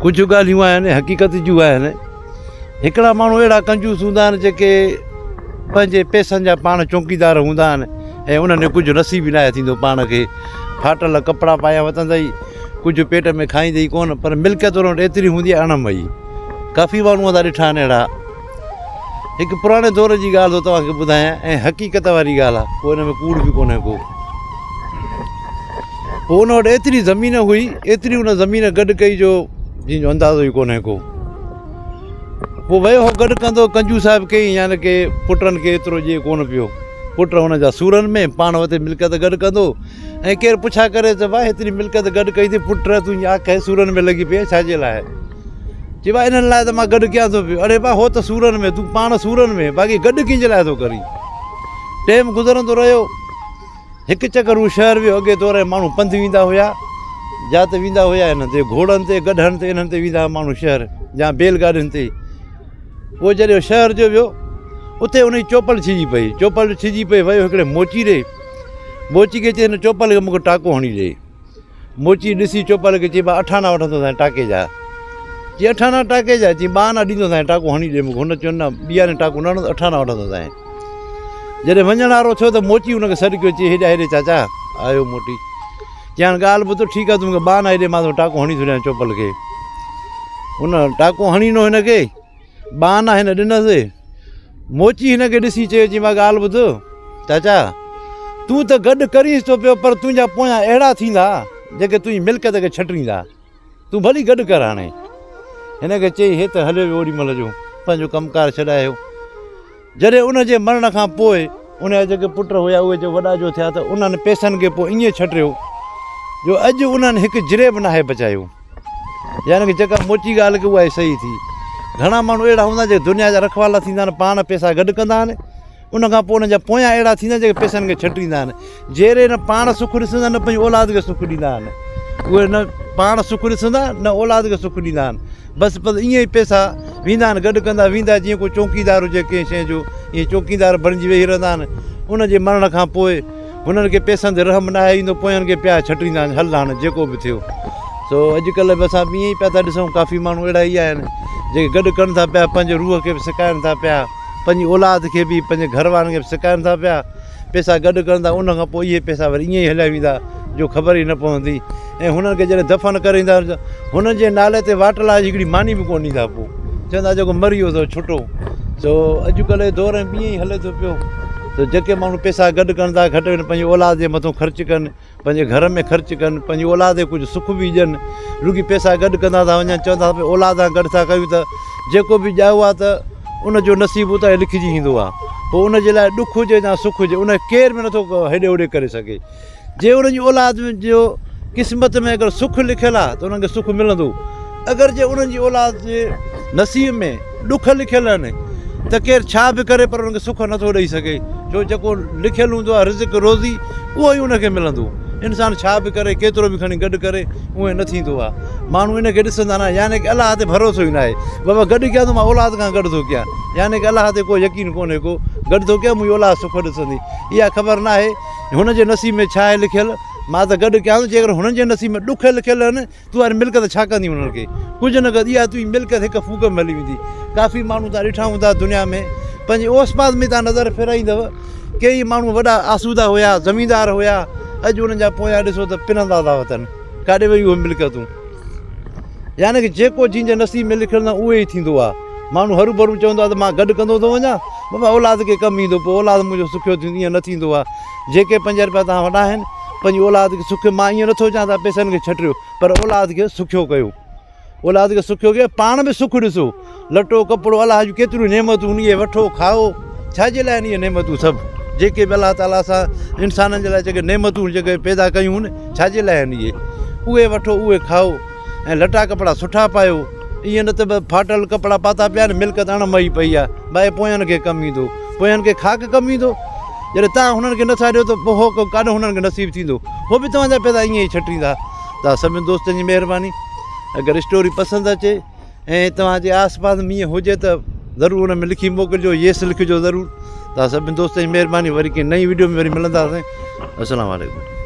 कुझु ॻाल्हियूं आहिनि हक़ीक़त जूं आहिनि। हिकिड़ा माण्हू अहिड़ा कंजूस हूंदा आहिनि जेके पंहिंजे पैसनि जा पाण चौकीदार हूंदा आहिनि ऐं उन्हनि जो कुझु नसीब ई न आहे थींदो पाण खे। फाटल कपिड़ा पाया वठंदई, कुझु पेट में खाईंदई कोन, पर मिल्कियत उन वटि एतिरी हूंदी आहे अणमई। काफ़ी माण्हू था ॾिठा आहिनि अहिड़ा। हिकु पुराणे दौर जी ॻाल्हि थो तव्हांखे ॿुधायां ऐं हक़ीक़त वारी ॻाल्हि आहे, पोइ हिन में कूड़ बि कोन्हे को। पोइ उन वटि एतिरी ज़मीन हुई, एतिरी उन ज़मीन गॾु कई जो जंहिंजो अंदाज़ो ई कोन्हे को। पोइ वियो हो गॾु कंदो, कंजू साहिब कई, यानी की पुटनि खे एतिरो ॾिए कोन पियो। पुट हुनजा सूरनि में, पाण वटि मिल्कियत गॾु कंदो ऐं केरु पुछा करे त भाई हेतिरी मिल्कियत गॾु कई थी, पुट तुंहिंजी आख़ सूरनि में लॻी पई आहे छाजे लाइ? चई भाई इन्हनि लाइ त मां गॾु कयां थो पियो। अरे भाउ हो त सूरनि में, तूं पाण सूरनि में, बाक़ी गॾु कंहिंजे लाइ थो करी? टाइम गुज़रंदो रहियो। हिकु चकर हू शहर वियो। अॻे दौर माण्हू पंधु वेंदा हुया, जाते वेंदा हुया हिन ते घोड़नि ते, गॾनि ते, इन्हनि ते वेंदा हुआ माण्हू शहर, या बैलगाॾियुनि ते। उहो जॾहिं शहर जो वियो, उते उनजी चोपल छिजी पई। चोपल छिजी पई, वियो हिकिड़े मोची ॾे। मोची खे चई हिन चोपल खे मूंखे टाको हणी ॾे। मोची ॾिसी चोपल खे चई भाउ अठाना वठंदो साईं टाके जा। चई अठाना टाके जा? चई ॿाना ॾींदो साईं टाको हणी ॾे मूंखे। हुन चयो न ॿीहर टाको न हणंदो, अठाना वठंदो साईं। जॾहिं वञण वारो थियो त मोची हुनखे सॾु कयो, चई हेॾा हेॾे चाचा आयो मोटी। चई हाणे ॻाल्हि ॿुधो, ठीकु आहे तूं मूंखे ॿाना हेॾे, मां टाको हणी थो ॾियां चोपल खे। हुन टाको हणींदो हिनखे, ॿाना हिन ॾिनसि। मोची हिनखे ॾिसी चयो, चई मां ॻाल्हि ॿुध चाचा, तूं त गॾु करीस थो पियो, पर तुंहिंजा पोयां अहिड़ा थींदा जेके तुंहिंजी मिल्कियत खे छटींदा। तूं भली गॾु कर। हाणे हिनखे चई हे त हलियो ओॾी महिल जो पंहिंजो कमुकारु छॾायो। जॾहिं उनजे मरण खां पोइ उनजा जेके पुट हुया उहे जो वॾा जो थिया, त उन्हनि पैसनि खे पोइ ईअं छटियो जो अॼु उन्हनि हिकु जिरेब नाहे बचायो। यानी की जेका मोची ॻाल्हि की उहा सही थी। घणा माण्हू अहिड़ा हूंदा जेके दुनिया जा रखवाला थींदा आहिनि, पाण पैसा गॾु कंदा आहिनि, उनखां पोइ उनजा पोयां अहिड़ा थींदा जेके पैसनि खे छटींदा आहिनि। जहिड़े न पाण सुखु ॾिसंदा, न पंहिंजी औलाद खे सुखु ॾींदा आहिनि। उहे न पाण सुखु ॾिसंदा, न औलाद खे सुखु ॾींदा आहिनि। बसि ईअं ई पैसा वेंदा आहिनि, गॾु कंदा वेंदा, जीअं कोई चौकीदार हुजे कंहिं शइ जो, ईअं चौकीदार बणिजी वेही रहंदा आहिनि। उनजे मरण खां पोइ हुननि खे पैसनि ते रहम न आहे ईंदो, पोयनि खे पिया छटींदा आहिनि। हल हाणे जेको बि थियो। सो अॼुकल्ह बि असां ईअं ई पिया था ॾिसूं, काफ़ी माण्हू अहिड़ा ई आहिनि जेके गॾु कनि था पिया, पंहिंजे रूह खे बि सिकाइनि था पिया, पंहिंजी औलाद खे बि, पंहिंजे घर वारनि खे बि सिकाइनि था पिया। पैसा गॾु कंदा, उनखां पोइ इहे पैसा वरी ईअं ई हलिया वेंदा जो ख़बर ई न पवंदी। ऐं हुननि खे जॾहिं दफ़न करे ईंदा, हुननि जे नाले ते वाटला हिकिड़ी मानी बि कोन ॾींदा। पोइ चवंदा जेको मरी वियो अथव छुटो। सो अॼुकल्ह जे दौर में ईअं ई हले थो पियो। त जेके माण्हू पैसा गॾु कनि था, घटि में पंहिंजी औलाद जे मथां ख़र्चु कनि, पंहिंजे घर में ख़र्चु कनि, पंहिंजी औलाद खे कुझु सुख बि ॾियनि। रुॻी पैसा गॾु कंदा था वञनि, चवंदा भई औलाद सां गॾु था कयूं, त जेको बि ॼायो आहे त उनजो नसीबु उतां लिखिजी ईंदो आहे। पोइ उनजे लाइ ॾुख हुजे या सुख हुजे, उन केर बि नथो हेॾे होॾे करे सघे। जे उनजी औलाद जो क़िस्मत में अगरि सुखु लिखियलु आहे त उन्हनि खे सुखु मिलंदो। अगरि जे उन्हनि जी औलाद जे नसीब में ॾुख लिखियलु आहिनि त केरु छा बि करे, पर उनखे सुखु नथो ॾेई सघे। छो जेको लिखियलु हूंदो आहे रिज़्क़ रोज़ी, उहो ई उनखे मिलंदो। इंसानु छा बि करे, केतिरो बि खणी गॾु करे, उहे न थींदो आहे। माण्हू इनखे ॾिसंदा न, यानी की अलाह ते भरोसो ई न आहे। बाबा गॾु कयां त मां औलाद खां गॾु थो कयां, यानी की अलाह ते कोई यकीन कोन्हे को, गॾु थो कयां मुंहिंजी औलाद सुखु ॾिसंदी। इहा ख़बर न आहे हुनजे नसीब में छा आहे लिखियलु। मां त गॾु कयां थो, जेकर हुननि जे नसीब में ॾुख लिखियलु आहिनि, तूं हाणे मिल्कियत छा कंदी हुननि खे? कुझु न कंदी। इहा तुंहिंजी मिल्कियत हिकु फूक में हली वेंदी। काफ़ी माण्हू तव्हां ॾिठा हूंदा दुनिया में, पंहिंजे ओस पास में तव्हां नज़र फेराईंदव, कई माण्हू वॾा आसूदा हुया, ज़मीनदार हुया, अॼु उन्हनि जा पोयां ॾिसो त पिनंदा था वठनि। काॾे वई उहे मिल्कियतूं? यानी की जेको जंहिंजे नसीब में लिखियलु न उहो ई थींदो आहे। माण्हू हरू भरू चवंदो आहे त मां गॾु कंदो थो वञा, बाबा औलाद खे कमु ईंदो, पोइ औलाद मुंहिंजो सुखियो थींदो। ईअं न थींदो आहे। जेके 5 रुपया तव्हां वॾा आहिनि, पंहिंजी औलाद खे सुखियो, मां ईअं नथो चाहियां त पैसनि खे छटियो, पर औलाद खे सुखियो कयो। औलाद खे सुखियो कयो, पाण बि सुखु ॾिसो। लटो कपिड़ो, अलाह जूं केतिरियूं नेमतूं, उन वठो खाओ। छाजे लाइ आहिनि इहे नेमतूं? सभु जेके बि अलाह ताला सां इंसाननि जे लाइ जेके नेमतूं जेके पैदा कयूं आहिनि, छाजे लाइ आहिनि इहे? उहे वठो, उहे खाओ, ऐं लटा कपिड़ा सुठा पायो। ईअं न त फाटल कपिड़ा पाता पिया आहिनि, मिल्कियत अणमई पई आहे, भई पोयनि खे कमु ईंदो, पोयनि खे खाक कमु ईंदो। जॾहिं तव्हां हुननि खे नथा ॾियो त पोइ हो काॾो हुननि खे नसीबु थींदो? उहो बि तव्हांजा पैसा ईअं ई छटींदा। तव्हां सभिनी दोस्तनि जी महिरबानी। अगरि स्टोरी पसंदि अचे ऐं तव्हांजे आस पास में ईअं हुजे त ज़रूरु हुन में लिखी मोकिलिजो, येस लिखिजो ज़रूरु। तव्हां सभिनी दोस्तनि जी महिरबानी। वरी कंहिं नई वीडियो में वरी मिलंदासीं। अस्सलामु अलैकुम।